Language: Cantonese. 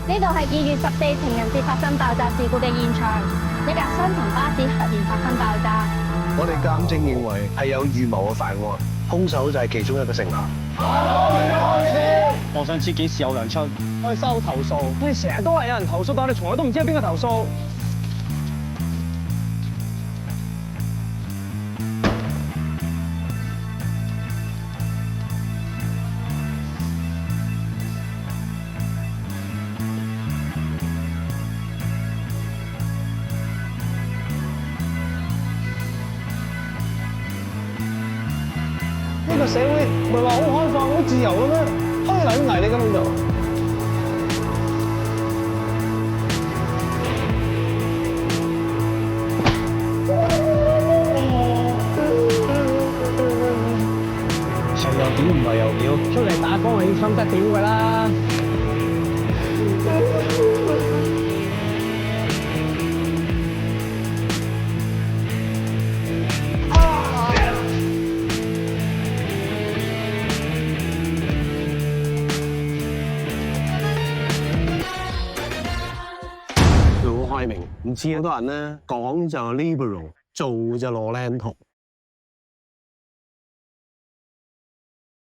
呢度係2月14情人節發生爆炸事故嘅現場，一架雙層巴士突然發生爆炸。我哋鑑證認為係有預謀嘅犯案，兇手就係其中一個乘客。我想知幾時有糧出。我哋收投訴，我哋成日都係有人投訴，但我哋從來都唔知係邊個投訴。呢個社會唔係話好開放、好自由嘅咩？可以嚟咁嚟你咁樣做。係又屌唔係又屌，出嚟打工係要心得屌㗎啦。佢好開明，唔似好多人咧講就 liberal，做就羅靚圖。